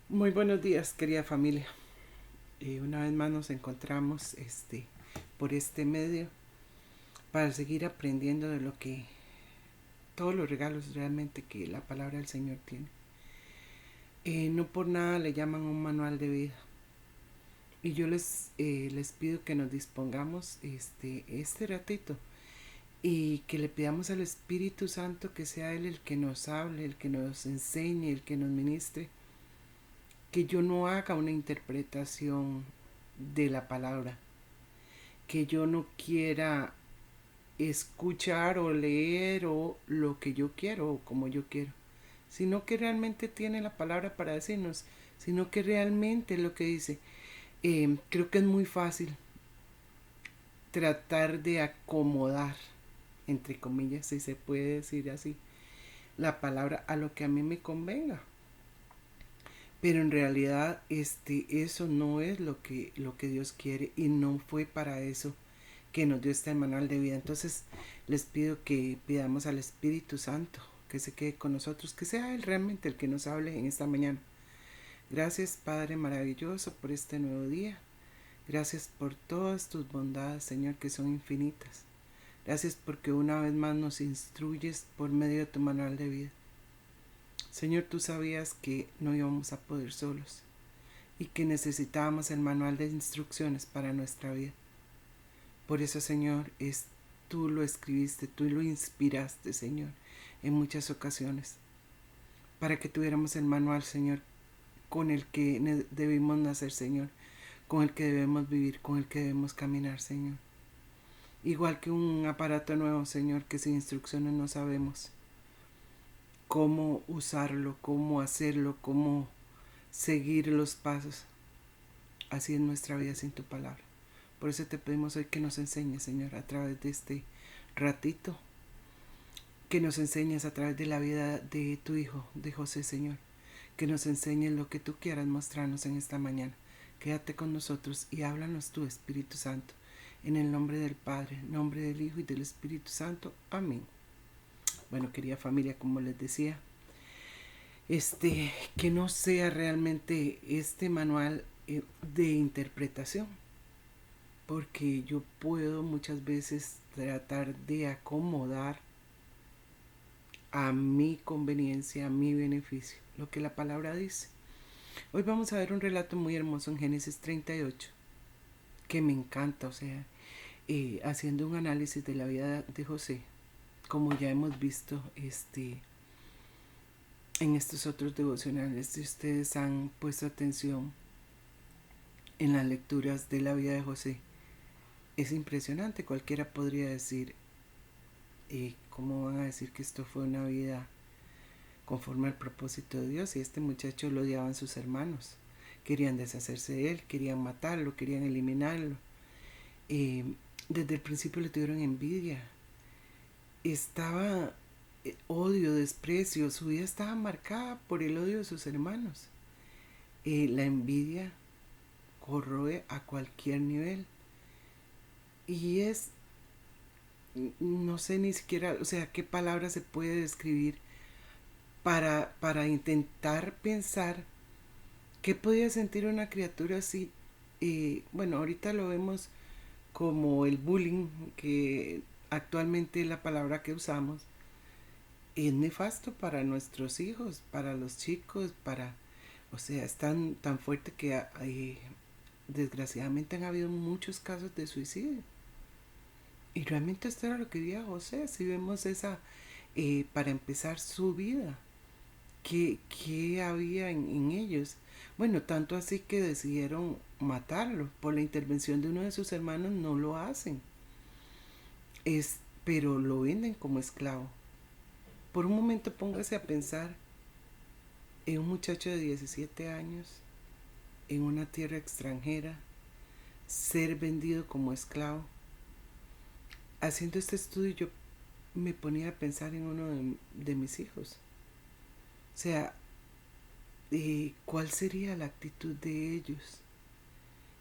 Muy buenos días, querida familia. Una vez más nos encontramos por este medio para seguir aprendiendo de lo que todos los regalos realmente que la palabra del Señor tiene. No por nada le llaman un manual de vida. Y yo les pido que nos dispongamos este ratito y que le pidamos al Espíritu Santo que sea Él el que nos hable, el que nos enseñe, el que nos ministre, que yo no haga una interpretación de la palabra, que yo no quiera escuchar o leer o lo que yo quiero o como yo quiero, sino que realmente tiene la palabra para decirnos, sino que realmente lo que dice. Creo que es muy fácil tratar de acomodar, entre comillas, si se puede decir así, la palabra a lo que a mí me convenga. Pero en realidad eso no es lo que Dios quiere y no fue para eso que nos dio este manual de vida. Entonces les pido que pidamos al Espíritu Santo que se quede con nosotros, que sea Él realmente el que nos hable en esta mañana. Gracias, Padre maravilloso, por este nuevo día. Gracias por todas tus bondades, Señor, que son infinitas. Gracias porque una vez más nos instruyes por medio de tu manual de vida. Señor, tú sabías que no íbamos a poder solos y que necesitábamos el manual de instrucciones para nuestra vida. Por eso, Señor, tú lo escribiste, tú lo inspiraste, Señor, en muchas ocasiones, para que tuviéramos el manual, Señor, con el que debemos nacer, Señor, con el que debemos vivir, con el que debemos caminar, Señor. Igual que un aparato nuevo, Señor, que sin instrucciones no sabemos cómo usarlo, cómo hacerlo, cómo seguir los pasos. Así es nuestra vida sin tu palabra. Por eso te pedimos hoy que nos enseñes, Señor, a través de este ratito, que nos enseñes a través de la vida de tu Hijo, de José, Señor, que nos enseñes lo que tú quieras mostrarnos en esta mañana. Quédate con nosotros y háblanos tú, Espíritu Santo, en el nombre del Padre, nombre del Hijo y del Espíritu Santo. Amén. Bueno, querida familia, como les decía, que no sea realmente este manual de interpretación, porque yo puedo muchas veces tratar de acomodar a mi conveniencia, a mi beneficio, lo que la palabra dice. Hoy vamos a ver un relato muy hermoso en Génesis 38, que me encanta, o sea, haciendo un análisis de la vida de José, como ya hemos visto en estos otros devocionales. Si ustedes han puesto atención en las lecturas de la vida de José, es impresionante. Cualquiera podría decir, ¿cómo van a decir que esto fue una vida conforme al propósito de Dios? Y este muchacho lo odiaban sus hermanos, querían deshacerse de él, querían matarlo, querían eliminarlo. Desde el principio le tuvieron envidia, estaba odio, desprecio, su vida estaba marcada por el odio de sus hermanos. La envidia corroe a cualquier nivel y no sé ni siquiera, o sea, qué palabra se puede describir para intentar pensar qué podía sentir una criatura así. Bueno, ahorita lo vemos como el bullying, que actualmente es la palabra que usamos. Es nefasto para nuestros hijos, para los chicos, o sea, es tan fuerte que desgraciadamente han habido muchos casos de suicidio. Y realmente esto era lo que quería José. Si vemos para empezar su vida, ¿qué había en ellos? Bueno, tanto así que decidieron matarlo. Por la intervención de uno de sus hermanos no lo hacen. Pero lo venden como esclavo. Por un momento póngase a pensar en un muchacho de 17 años, en una tierra extranjera, ser vendido como esclavo. Haciendo este estudio yo me ponía a pensar en uno de mis hijos. O sea, ¿cuál sería la actitud de ellos?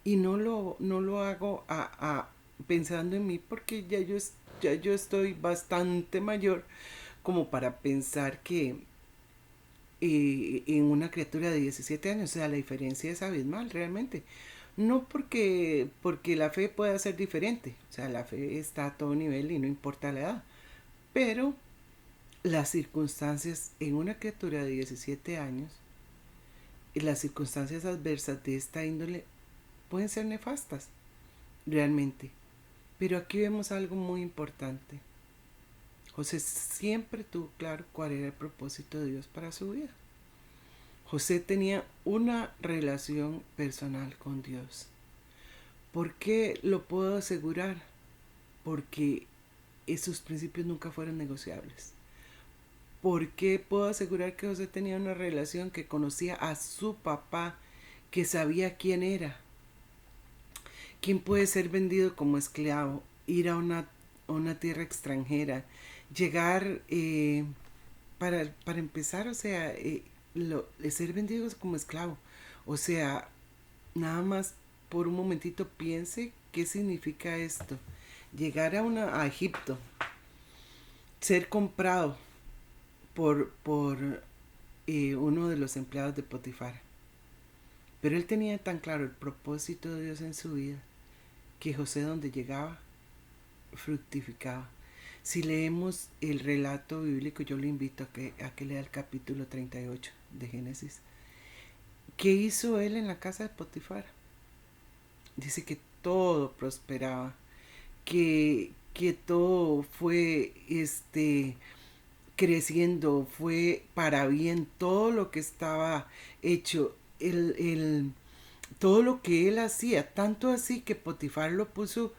Y no lo hago pensando en mí, porque ya yo estoy bastante mayor como para pensar en una criatura de 17 años. O sea, la diferencia es abismal realmente. No porque la fe pueda ser diferente, o sea, la fe está a todo nivel y no importa la edad, pero las circunstancias en una criatura de 17 años y las circunstancias adversas de esta índole pueden ser nefastas, realmente. Pero aquí vemos algo muy importante. José siempre tuvo claro cuál era el propósito de Dios para su vida. José tenía una relación personal con Dios. ¿Por qué lo puedo asegurar? Porque esos principios nunca fueron negociables. ¿Por qué puedo asegurar que José tenía una relación, que conocía a su papá, que sabía quién era? ¿Quién puede ser vendido como esclavo, ir a una tierra extranjera, llegar para empezar, o sea, ser vendido como esclavo? O sea, nada más por un momentito piense qué significa esto. Llegar a Egipto, ser comprado por uno de los empleados de Potifar. Pero él tenía tan claro el propósito de Dios en su vida que José donde llegaba fructificaba. Si leemos el relato bíblico, yo le invito a que lea el capítulo 38 de Génesis. ¿Qué hizo él en la casa de Potifar? Dice que todo prosperaba, que todo fue creciendo, fue para bien, todo lo que estaba hecho, todo lo que él hacía, tanto así que Potifar lo puso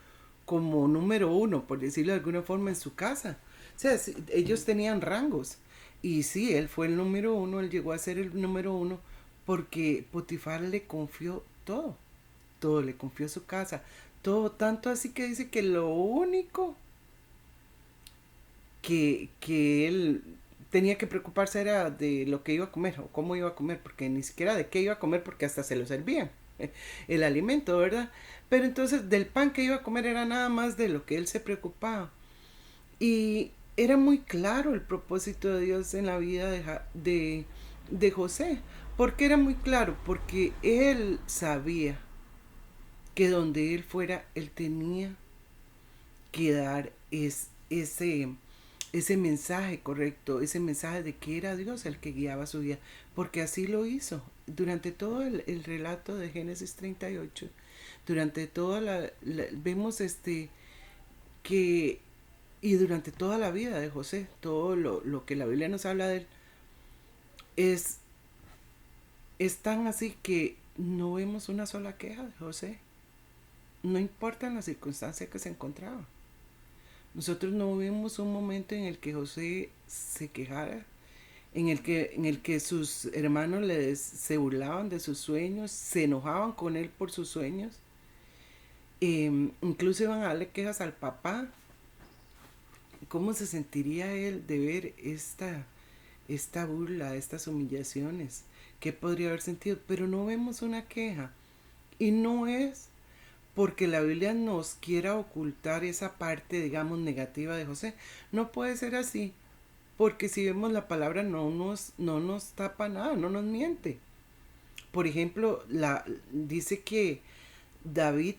como número uno, por decirlo de alguna forma, en su casa. O sea, ellos tenían rangos. Y sí, él fue el número uno, él llegó a ser el número uno porque Potifar le confió todo. Todo, le confió su casa. Todo, tanto así que dice que lo único que él tenía que preocuparse era de lo que iba a comer o cómo iba a comer, porque ni siquiera de qué iba a comer porque hasta se lo servían el alimento, ¿verdad? Pero entonces del pan que iba a comer era nada más de lo que él se preocupaba. Y era muy claro el propósito de Dios en la vida de José. ¿Por qué era muy claro? Porque él sabía que donde él fuera, él tenía que dar ese mensaje correcto, ese mensaje de que era Dios el que guiaba su vida, porque así lo hizo. Durante todo el relato de Génesis 38, durante toda vemos que, y durante toda la vida de José, todo lo que la Biblia nos habla de él, es, es tan así que no vemos una sola queja de José, no importa las circunstancias que se encontraba. Nosotros no vimos un momento en el que José se quejara, en el que sus hermanos se burlaban de sus sueños, se enojaban con él por sus sueños. Incluso iban a darle quejas al papá. ¿Cómo se sentiría él de ver esta burla, estas humillaciones? ¿Qué podría haber sentido? Pero no vemos una queja. Y no es porque la Biblia nos quiera ocultar esa parte, digamos, negativa de José. No puede ser así, porque si vemos la palabra no nos tapa nada, no nos miente. Por ejemplo, dice que David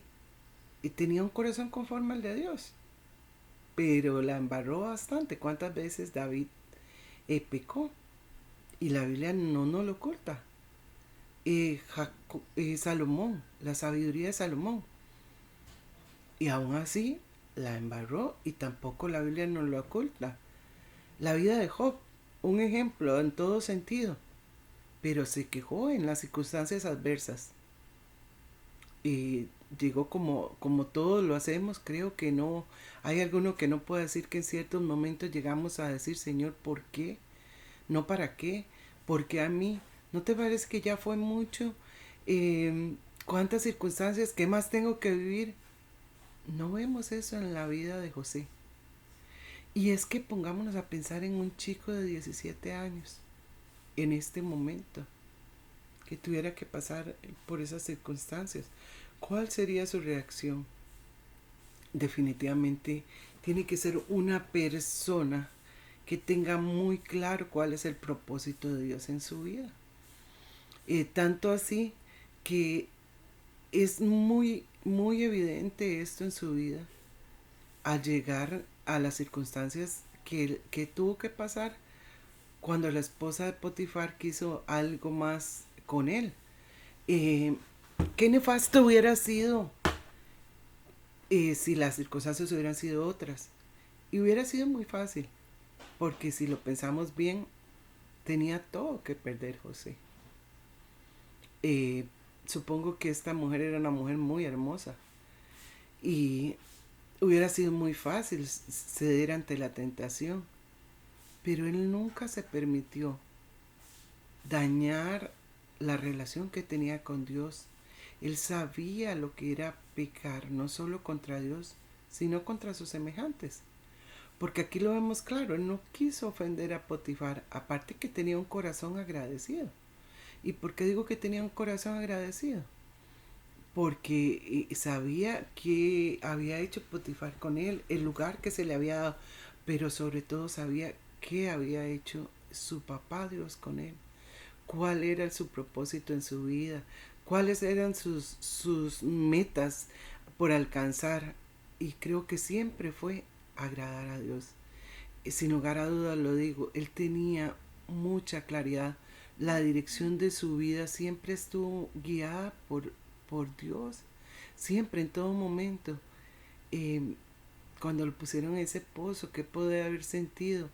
tenía un corazón conforme al de Dios, pero la embarró bastante. ¿Cuántas veces David pecó? Y la Biblia no nos lo oculta. Salomón, la sabiduría de Salomón. Y aún así la embarró y tampoco la Biblia nos lo oculta. La vida de Job, un ejemplo en todo sentido, pero se quejó en las circunstancias adversas. Y digo, como todos lo hacemos, creo que no hay alguno que no pueda decir que en ciertos momentos llegamos a decir, Señor, ¿por qué? No para qué, porque a mí, ¿no te parece que ya fue mucho? ¿Cuántas circunstancias? ¿Qué más tengo que vivir? No vemos eso en la vida de José. Y es que pongámonos a pensar en un chico de 17 años, en este momento, que tuviera que pasar por esas circunstancias. ¿Cuál sería su reacción? Definitivamente tiene que ser una persona que tenga muy claro cuál es el propósito de Dios en su vida. Tanto así que es muy, muy evidente esto en su vida al llegar a las circunstancias que tuvo que pasar cuando la esposa de Potifar quiso algo más con él. Eh, Qué nefasto hubiera sido si las circunstancias hubieran sido otras. Y hubiera sido muy fácil, porque si lo pensamos bien, tenía todo que perder José. Eh, Supongo que esta mujer era una mujer muy hermosa y hubiera sido muy fácil ceder ante la tentación, pero él nunca se permitió dañar la relación que tenía con Dios. Él sabía lo que era pecar, no solo contra Dios, sino contra sus semejantes. Porque aquí lo vemos claro, él no quiso ofender a Potifar, aparte que tenía un corazón agradecido. ¿Y por qué digo que tenía un corazón agradecido? Porque sabía que había hecho Potifar con él, el lugar que se le había dado, pero sobre todo sabía qué había hecho su papá Dios con él, cuál era su propósito en su vida, cuáles eran sus metas por alcanzar. Y creo que siempre fue agradar a Dios. Sin lugar a dudas lo digo, él tenía mucha claridad. La dirección de su vida siempre estuvo guiada por Dios. Siempre, en todo momento. Eh, Cuando lo pusieron en ese pozo, ¿qué puede haber sentido?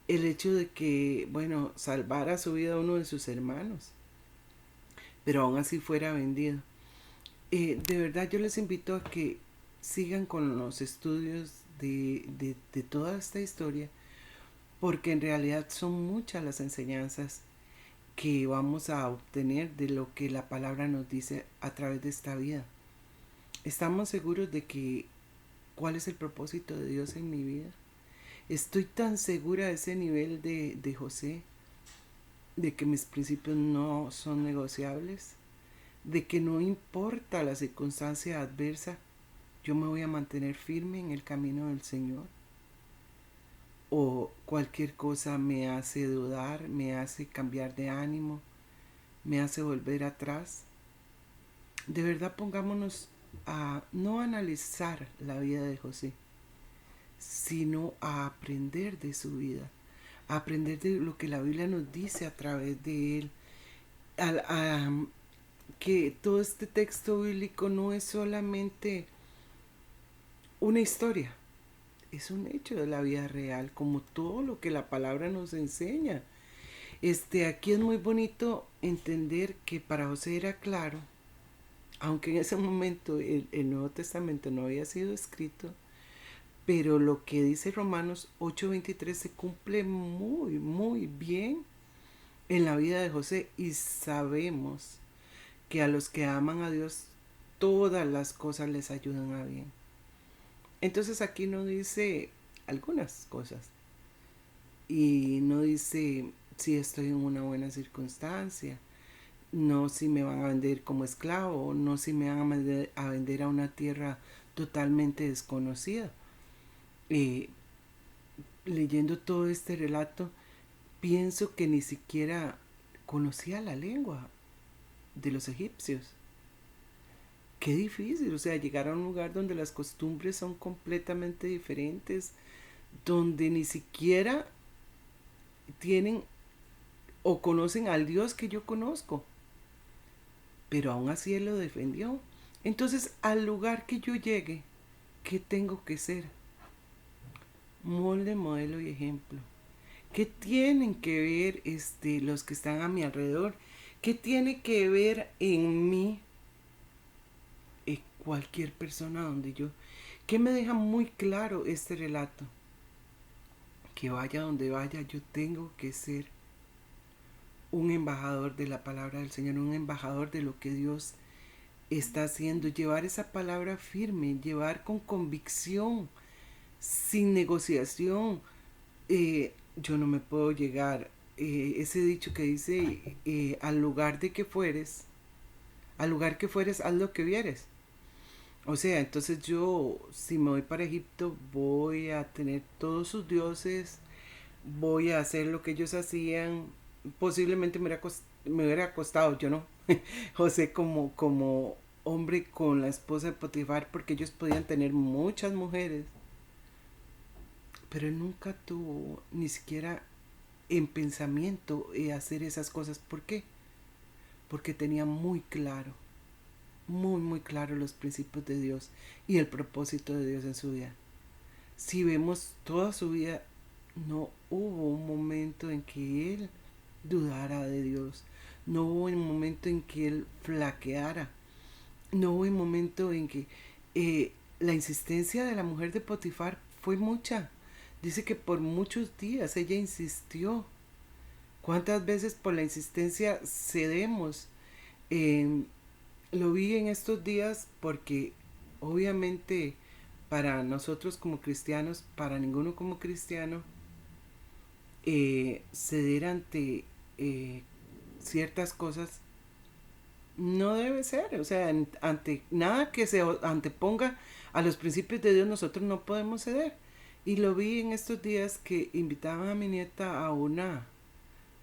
El hecho de que, bueno, salvara su vida a uno de sus hermanos, pero aún así fuera vendido. De verdad yo les invito a que sigan con los estudios de toda esta historia, porque en realidad son muchas las enseñanzas que vamos a obtener de lo que la palabra nos dice a través de esta vida. Estamos seguros de que cuál es el propósito de Dios en mi vida. Estoy tan segura de ese nivel de José, de que mis principios no son negociables, de que no importa la circunstancia adversa, yo me voy a mantener firme en el camino del Señor. O cualquier cosa me hace dudar, me hace cambiar de ánimo, me hace volver atrás. De verdad pongámonos a no analizar la vida de José, sino a aprender de su vida, a aprender de lo que la Biblia nos dice a través de él, a que todo este texto bíblico no es solamente una historia, es un hecho de la vida real, como todo lo que la palabra nos enseña. Aquí es muy bonito entender que para José era claro, aunque en ese momento el Nuevo Testamento no había sido escrito, pero lo que dice Romanos 8:23 se cumple muy, muy bien en la vida de José, y sabemos que a los que aman a Dios todas las cosas les ayudan a bien. Entonces aquí no dice algunas cosas y no dice si estoy en una buena circunstancia, no si me van a vender como esclavo, no si me van a vender a una tierra totalmente desconocida. Eh, Leyendo todo este relato, pienso que ni siquiera conocía la lengua de los egipcios. Qué difícil, o sea, llegar a un lugar donde las costumbres son completamente diferentes, donde ni siquiera tienen o conocen al Dios que yo conozco. Pero aún así él lo defendió. Entonces, al lugar que yo llegue, ¿qué tengo que ser? Molde, modelo y ejemplo. ¿Qué tienen que ver los que están a mi alrededor? ¿Qué tiene que ver en mí cualquier persona donde yo? ¿Qué me deja muy claro este relato? Que vaya donde vaya, yo tengo que ser un embajador de la palabra del Señor, un embajador de lo que Dios está haciendo, llevar esa palabra firme, llevar con convicción, sin negociación. Yo no me puedo llegar, ese dicho que dice, al lugar al lugar que fueres, haz lo que vieres. O sea, entonces yo, si me voy para Egipto, voy a tener todos sus dioses, voy a hacer lo que ellos hacían. Posiblemente me hubiera costado, yo no, José como hombre con la esposa de Potifar, porque ellos podían tener muchas mujeres, pero él nunca tuvo ni siquiera en pensamiento hacer esas cosas. ¿Por qué? Porque tenía muy claro, muy claro los principios de Dios y el propósito de Dios en su vida. Si vemos toda su vida, no hubo un momento en que él dudara de Dios, no hubo un momento en que él flaqueara, no hubo un momento en que la insistencia de la mujer de Potifar fue mucha. Dice que por muchos días ella insistió. ¿Cuántas veces por la insistencia cedemos? Eh, lo vi en estos días porque obviamente para nosotros como cristianos, para ninguno como cristiano, ceder ante eh, ciertas cosas no debe ser. O sea, ante nada que se anteponga a los principios de Dios, nosotros no podemos ceder. Y lo vi en estos días que invitaban a mi nieta a una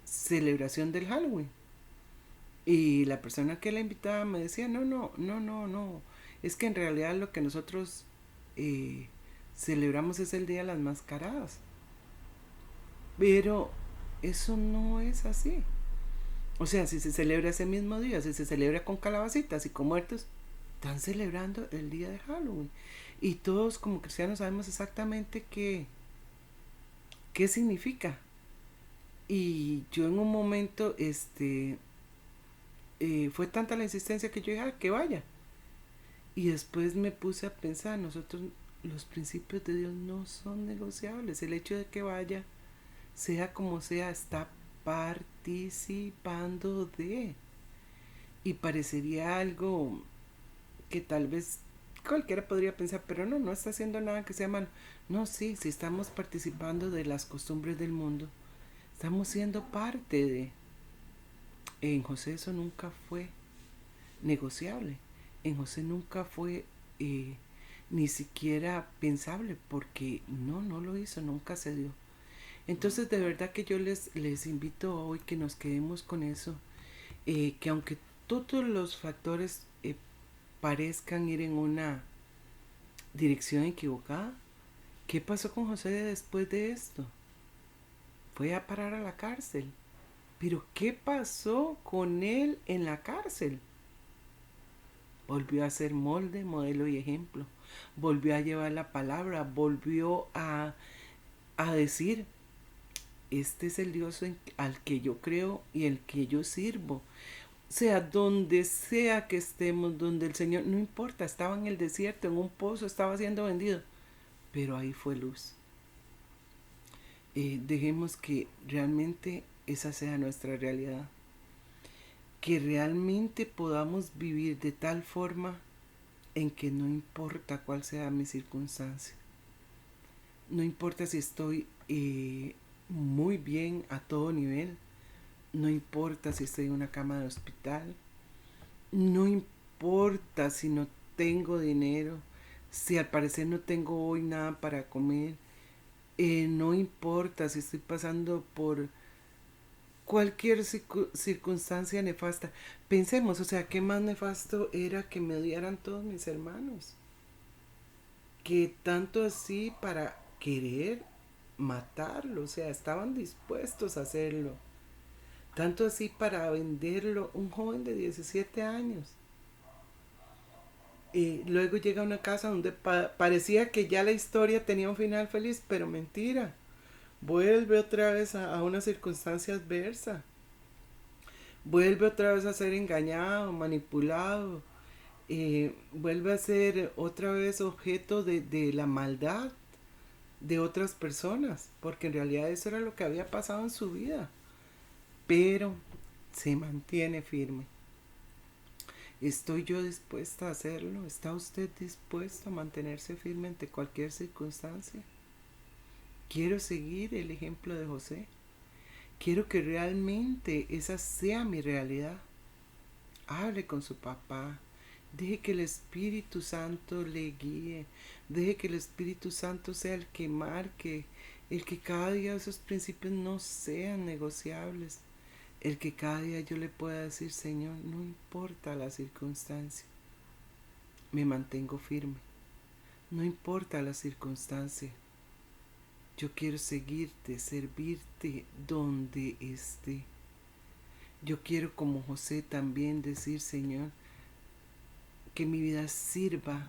celebración del Halloween. Y la persona que la invitaba me decía, no. Es que en realidad lo que nosotros eh, celebramos es el Día de las Mascaradas. Pero eso no es así. O sea, si se celebra ese mismo día, si se celebra con calabacitas y con muertos, están celebrando el día de Halloween. Y todos como cristianos sabemos exactamente qué significa. Y yo en un momento, fue tanta la insistencia que yo dije, que vaya. Y después me puse a pensar, nosotros los principios de Dios no son negociables. El hecho de que vaya, sea como sea, está participando de. Y parecería algo que tal vez cualquiera podría pensar, pero no está haciendo nada que sea malo. No, sí, si estamos participando de las costumbres del mundo, estamos siendo parte de. En José eso nunca fue negociable. En José nunca fue ni siquiera pensable, porque no lo hizo, nunca se dio. Entonces de verdad que yo les invito hoy que nos quedemos con eso, que aunque todos los factores parezcan ir en una dirección equivocada, ¿qué pasó con José después de esto? Fue a parar a la cárcel. Pero ¿qué pasó con él en la cárcel? Volvió a ser molde, modelo y ejemplo. Volvió a llevar la palabra, volvió a decir, este es el Dios al que yo creo y el que yo sirvo. Sea donde sea que estemos, donde el Señor, no importa, estaba en el desierto, en un pozo, estaba siendo vendido, pero ahí fue luz. Dejemos que realmente esa sea nuestra realidad, que realmente podamos vivir de tal forma en que no importa cuál sea mi circunstancia, no importa si estoy muy bien a todo nivel, no importa si estoy en una cama de hospital, no importa si no tengo dinero, si al parecer no tengo hoy nada para comer, no importa si estoy pasando por cualquier circunstancia nefasta. Pensemos, o sea, qué más nefasto era que me odiaran todos mis hermanos. Que tanto así para querer matarlo, o sea, estaban dispuestos a hacerlo. Tanto así para venderlo, un joven de 17 años. Y luego llega a una casa donde parecía que ya la historia tenía un final feliz, pero mentira. Vuelve otra vez a una circunstancia adversa. Vuelve otra vez a ser engañado, manipulado. Vuelve a ser otra vez objeto de la maldad de otras personas, porque en realidad eso era lo que había pasado en su vida. Pero se mantiene firme. ¿Estoy yo dispuesta a hacerlo? ¿Está usted dispuesto a mantenerse firme ante cualquier circunstancia? Quiero seguir el ejemplo de José. Quiero que realmente esa sea mi realidad. Hable con su papá. Deje que el Espíritu Santo le guíe. Deje que el Espíritu Santo sea el que marque el que cada día esos principios no sean negociables, el que cada día yo le pueda decir, Señor, no importa la circunstancia, me mantengo firme, no importa la circunstancia, yo quiero seguirte, servirte donde esté. Yo quiero como José también decir, Señor, que mi vida sirva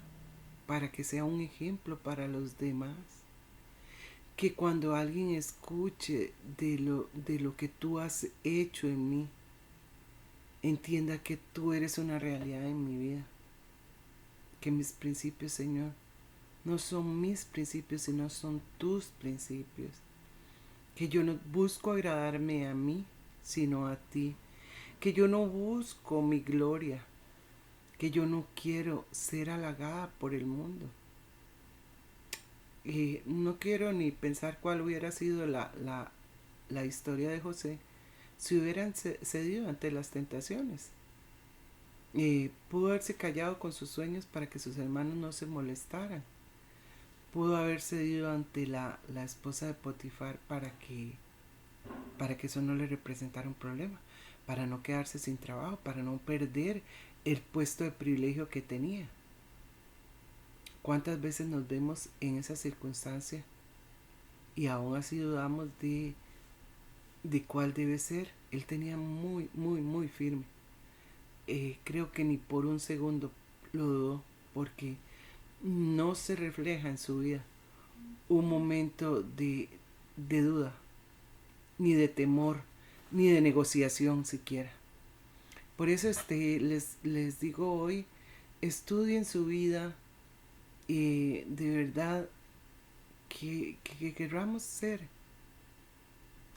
para que sea un ejemplo para los demás. Que cuando alguien escuche de lo que tú has hecho en mí, entienda que tú eres una realidad en mi vida. Que mis principios, Señor, no son mis principios, sino son tus principios. Que yo no busco agradarme a mí, sino a ti. Que yo no busco mi gloria. Que yo no quiero ser halagada por el mundo. No quiero ni pensar cuál hubiera sido la historia de José si hubieran cedido ante las tentaciones. Pudo haberse callado con sus sueños para que sus hermanos no se molestaran. Pudo haber cedido ante la esposa de Potifar para que eso no le representara un problema, para no quedarse sin trabajo, para no perder el puesto de privilegio que tenía. ¿Cuántas veces nos vemos en esa circunstancia y aún así dudamos de cuál debe ser? Él tenía muy firme. Creo que ni por un segundo lo dudó, porque no se refleja en su vida un momento de duda, ni de temor, ni de negociación siquiera. Por eso les digo hoy, estudien su vida y de verdad que queramos ser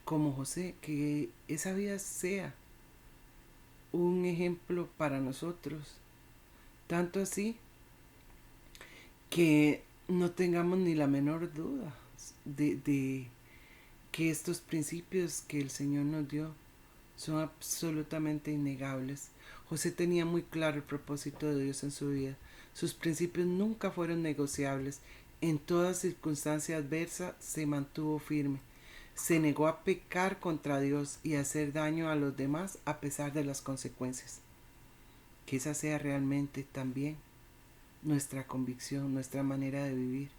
como José, que esa vida sea un ejemplo para nosotros, tanto así que no tengamos ni la menor duda de que estos principios que el Señor nos dio son absolutamente innegables. José tenía muy claro el propósito de Dios en su vida. Sus principios nunca fueron negociables. En toda circunstancia adversa se mantuvo firme. Se negó a pecar contra Dios y a hacer daño a los demás a pesar de las consecuencias. Que esa sea realmente también nuestra convicción, nuestra manera de vivir.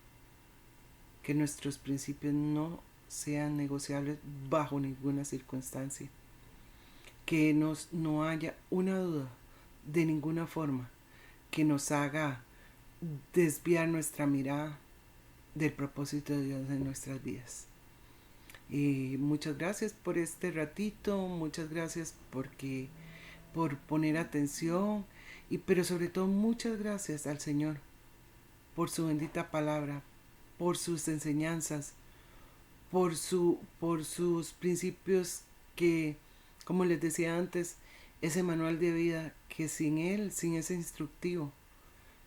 Que nuestros principios no sean negociables bajo ninguna circunstancia. Que no haya una duda de ninguna forma que nos haga desviar nuestra mirada del propósito de Dios en nuestras vidas. Muchas gracias por este ratito, muchas gracias por poner atención, pero sobre todo muchas gracias al Señor por su bendita palabra, por sus enseñanzas, por sus principios que, como les decía antes, ese manual de vida que sin él, sin ese instructivo,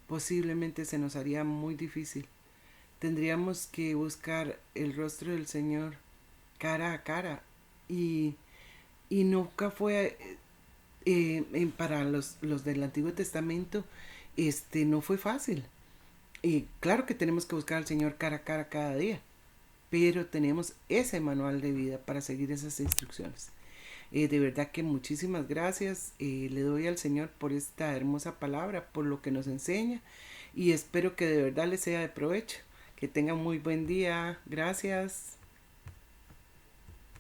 posiblemente se nos haría muy difícil. Tendríamos que buscar el rostro del Señor cara a cara y nunca fue para los del Antiguo Testamento no fue fácil. Y claro que tenemos que buscar al Señor cara a cara cada día, pero tenemos ese manual de vida para seguir esas instrucciones. De verdad que muchísimas gracias. Le doy al Señor por esta hermosa palabra, por lo que nos enseña, y espero que de verdad les sea de provecho. Que tengan muy buen día. Gracias.